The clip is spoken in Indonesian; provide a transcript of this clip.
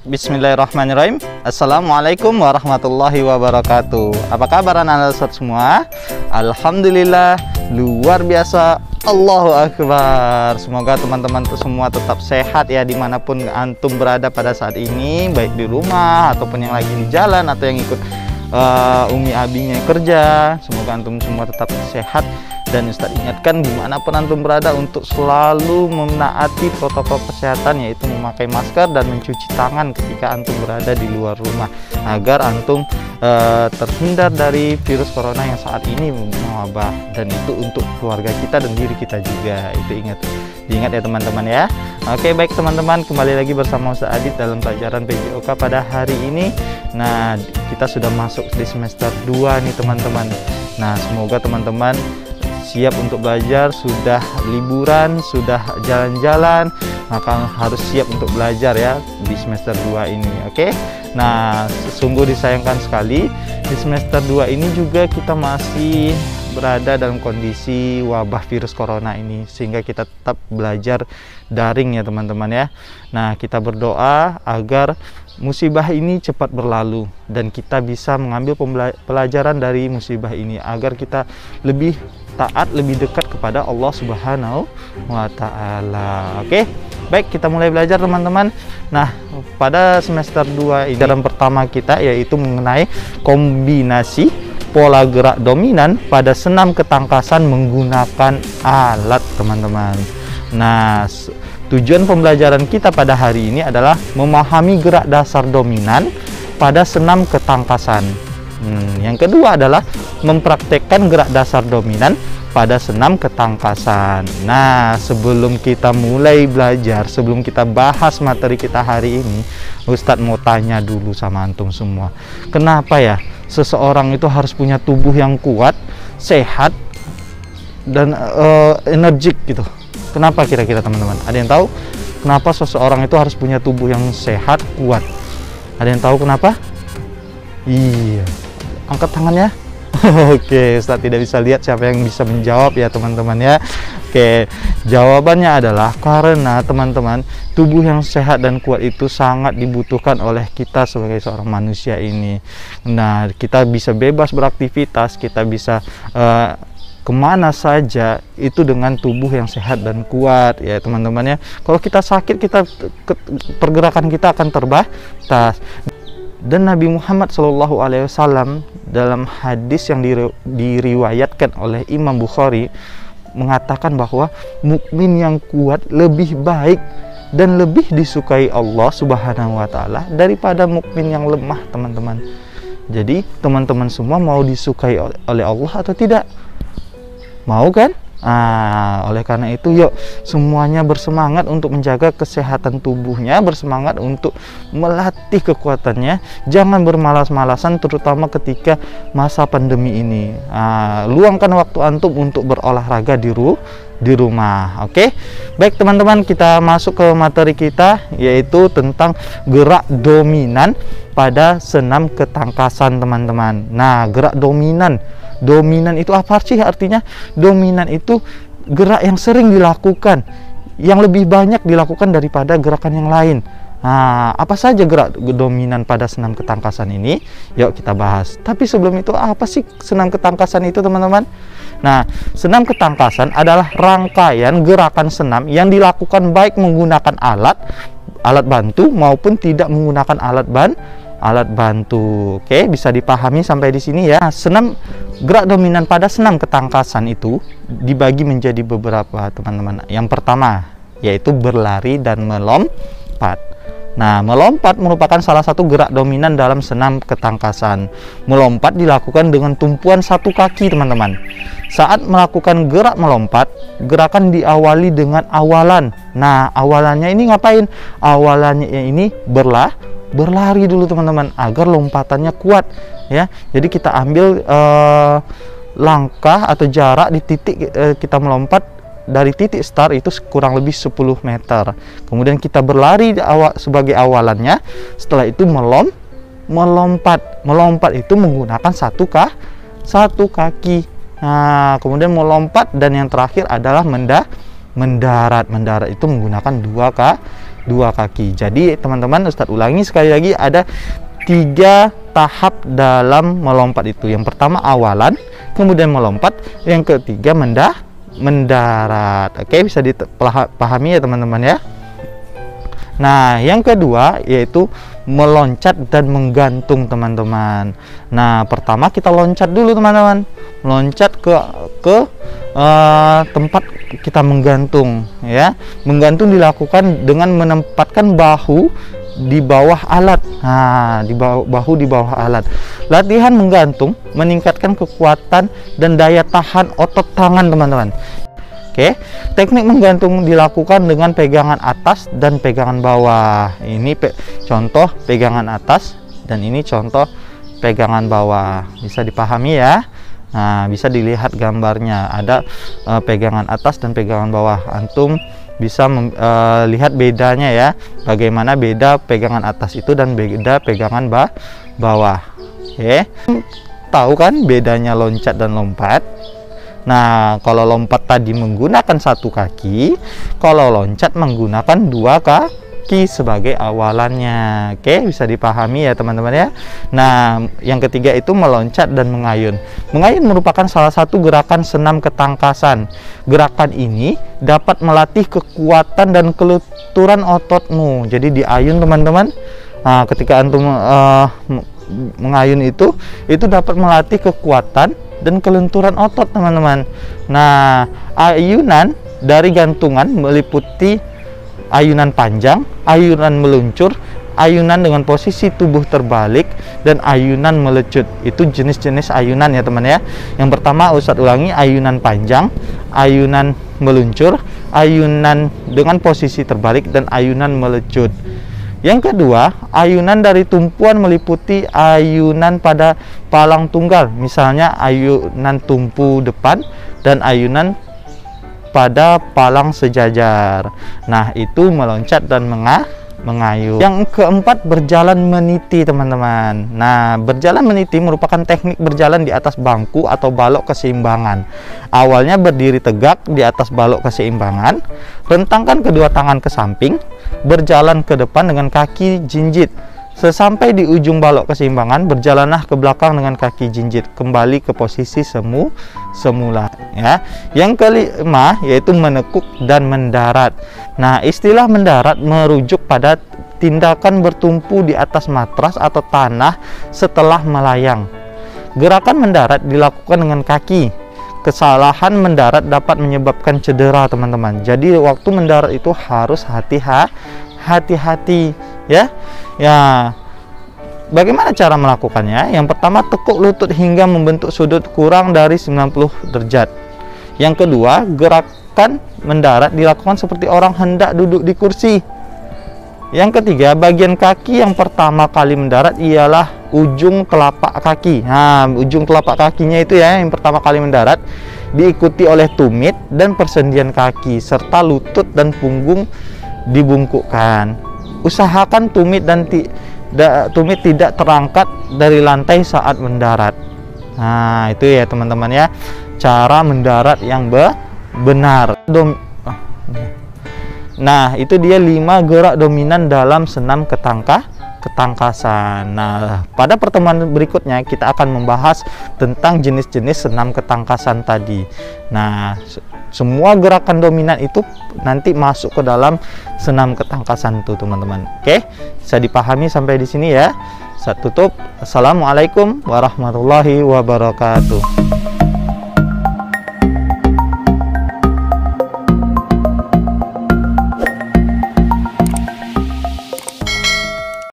Bismillahirrahmanirrahim. Assalamualaikum warahmatullahi wabarakatuh. Apa kabar anak-anak semua? Alhamdulillah, luar biasa. Allahu Akbar. Semoga teman-teman semua tetap sehat ya, dimanapun antum berada pada saat ini, baik di rumah ataupun yang lagi di jalan atau yang ikut umi abinya kerja. Semoga antum semua tetap sehat. Dan Ustadz ingatkan dimanapun antum berada untuk selalu menaati protokol kesehatan, yaitu memakai masker dan mencuci tangan ketika antum berada di luar rumah, agar antum terhindar dari virus corona yang saat ini mewabah, dan itu untuk keluarga kita dan diri kita juga. Itu diingat ya teman-teman ya. Oke, baik teman-teman, kembali lagi bersama Ustadz Adit dalam pelajaran PJOK pada hari ini. Nah, kita sudah masuk di semester 2 nih teman-teman. Nah, semoga teman-teman siap untuk belajar, sudah liburan, sudah jalan-jalan, maka harus siap untuk belajar ya di semester 2 ini. Oke. Nah, sungguh disayangkan sekali di semester 2 ini juga kita masih berada dalam kondisi wabah virus corona ini, sehingga kita tetap belajar daring ya teman-teman ya. Nah, kita berdoa agar musibah ini cepat berlalu dan kita bisa mengambil pelajaran dari musibah ini, agar kita lebih taat, lebih dekat kepada Allah Subhanahu wa Ta'ala. Oke, baik, kita mulai belajar teman-teman. Nah, pada semester 2 ini dalam pertama kita yaitu mengenai kombinasi pola gerak dominan pada senam ketangkasan menggunakan alat teman-teman. Nah, tujuan pembelajaran kita pada hari ini adalah memahami gerak dasar dominan pada senam ketangkasan. Yang kedua adalah mempraktekkan gerak dasar dominan pada senam ketangkasan. Nah, sebelum kita mulai belajar, sebelum kita bahas materi kita hari ini, Ustadz mau tanya dulu sama antum semua. Kenapa ya seseorang itu harus punya tubuh yang kuat, sehat, dan energik gitu? Kenapa kira-kira teman-teman? Ada yang tahu kenapa seseorang itu harus punya tubuh yang sehat, kuat? Ada yang tahu kenapa? Iya, angkat tangannya. Oke, Ustadz tidak bisa lihat siapa yang bisa menjawab ya teman-teman ya. Oke, jawabannya adalah karena teman-teman, tubuh yang sehat dan kuat itu sangat dibutuhkan oleh kita sebagai seorang manusia ini. Nah, kita bisa bebas beraktivitas, kita bisa kemana saja itu dengan tubuh yang sehat dan kuat ya teman-teman ya. Kalau kita sakit, pergerakan kita akan terbatas. Dan Nabi Muhammad SAW dalam hadis yang diriwayatkan oleh Imam Bukhari mengatakan bahwa mukmin yang kuat lebih baik dan lebih disukai Allah Subhanahu wa Ta'ala daripada mukmin yang lemah teman-teman. Jadi teman-teman semua mau disukai oleh Allah atau tidak? Mau kan? Oleh karena itu yuk semuanya bersemangat untuk menjaga kesehatan tubuhnya, bersemangat untuk melatih kekuatannya. Jangan bermalas-malasan terutama ketika masa pandemi ini. Luangkan waktu antum untuk berolahraga di rumah. Oke. Baik teman-teman, kita masuk ke materi kita, yaitu tentang gerak dominan pada senam ketangkasan teman-teman. Nah, gerak dominan itu apa sih artinya? Dominan itu gerak yang sering dilakukan, yang lebih banyak dilakukan daripada gerakan yang lain. Nah, apa saja gerak dominan pada senam ketangkasan ini? Yuk kita bahas. Tapi sebelum itu, apa sih senam ketangkasan itu teman-teman? Nah, senam ketangkasan adalah rangkaian gerakan senam yang dilakukan baik menggunakan alat bantu maupun tidak menggunakan alat bantu. Oke, bisa dipahami sampai di sini ya. Senam gerak dominan pada senam ketangkasan itu dibagi menjadi beberapa teman-teman. Yang pertama yaitu berlari dan melompat. Nah, melompat merupakan salah satu gerak dominan dalam senam ketangkasan. Melompat dilakukan dengan tumpuan satu kaki teman-teman. Saat melakukan gerak melompat, gerakan diawali dengan awalan. Nah, awalannya ini ngapain? Awalannya ini berlari dulu teman-teman, agar lompatannya kuat ya. Jadi kita ambil langkah atau jarak di titik kita melompat, dari titik start itu kurang lebih 10 meter. Kemudian kita berlari sebagai awalannya. Setelah itu melompat itu menggunakan satu kaki. Nah, kemudian melompat, dan yang terakhir adalah mendarat itu menggunakan dua kaki. Jadi teman-teman, Ustadz ulangi sekali lagi, ada 3 tahap dalam melompat itu. Yang pertama awalan, kemudian melompat, yang ketiga mendarat. Oke, bisa dipahami ya teman-teman ya. Nah, yang kedua yaitu meloncat dan menggantung teman-teman. Nah, pertama kita loncat dulu teman-teman, loncat ke tempat kita menggantung ya. Menggantung dilakukan dengan menempatkan bahu di bawah alat. Nah, bahu di bawah alat. Latihan menggantung meningkatkan kekuatan dan daya tahan otot tangan teman-teman. Oke, teknik menggantung dilakukan dengan pegangan atas dan pegangan bawah. Ini contoh pegangan atas dan ini contoh pegangan bawah. Bisa dipahami ya. Nah, bisa dilihat gambarnya, ada pegangan atas dan pegangan bawah. Antum bisa lihat bedanya ya, bagaimana beda pegangan atas itu dan beda pegangan bawah. Oke, tahu kan bedanya loncat dan lompat? Nah, kalau lompat tadi menggunakan satu kaki, kalau loncat menggunakan dua kaki sebagai awalannya. Oke, bisa dipahami ya teman-teman ya. Nah, yang ketiga itu meloncat dan mengayun. Mengayun merupakan salah satu gerakan senam ketangkasan. Gerakan ini dapat melatih kekuatan dan kelenturan ototmu. Jadi diayun teman-teman. Nah, ketika antum mengayun itu dapat melatih kekuatan dan kelenturan otot teman-teman. Nah, ayunan dari gantungan meliputi ayunan panjang, ayunan meluncur, ayunan dengan posisi tubuh terbalik, dan ayunan melecut. Itu jenis-jenis ayunan ya teman ya. Yang pertama Ustadz ulangi, ayunan panjang, ayunan meluncur, ayunan dengan posisi terbalik, dan ayunan melecut. Yang kedua, ayunan dari tumpuan meliputi ayunan pada palang tunggal, misalnya ayunan tumpu depan dan ayunan pada palang sejajar. Nah, itu meloncat dan mengayun. Yang keempat, berjalan meniti teman-teman. Nah, berjalan meniti merupakan teknik berjalan di atas bangku atau balok keseimbangan. Awalnya berdiri tegak di atas balok keseimbangan, rentangkan kedua tangan ke samping, berjalan ke depan dengan kaki jinjit. Sesampai di ujung balok keseimbangan, berjalanlah ke belakang dengan kaki jinjit, kembali ke posisi semula ya. Yang kelima yaitu menekuk dan mendarat. Nah, istilah mendarat merujuk pada tindakan bertumpu di atas matras atau tanah setelah melayang. Gerakan mendarat dilakukan dengan kaki. Kesalahan mendarat dapat menyebabkan cedera teman-teman. Jadi waktu mendarat itu harus hati-hati ya. Ya, bagaimana cara melakukannya? Yang pertama, tekuk lutut hingga membentuk sudut kurang dari 90 derajat. Yang kedua, gerakan mendarat dilakukan seperti orang hendak duduk di kursi. Yang ketiga, bagian kaki yang pertama kali mendarat ialah ujung telapak kaki. Nah, ujung telapak kakinya itu ya yang pertama kali mendarat, diikuti oleh tumit dan persendian kaki serta lutut dan punggung dibungkukkan. Usahakan tumit tidak terangkat dari lantai saat mendarat. Nah, itu ya teman-teman ya, cara mendarat yang benar. Nah, itu dia 5 gerak dominan dalam senam ketangkasan. Nah, pada pertemuan berikutnya kita akan membahas tentang jenis-jenis senam ketangkasan tadi. Nah, semua gerakan dominan itu nanti masuk ke dalam senam ketangkasan itu teman-teman. Oke, bisa dipahami sampai di sini ya. Saya tutup. Assalamualaikum warahmatullahi wabarakatuh.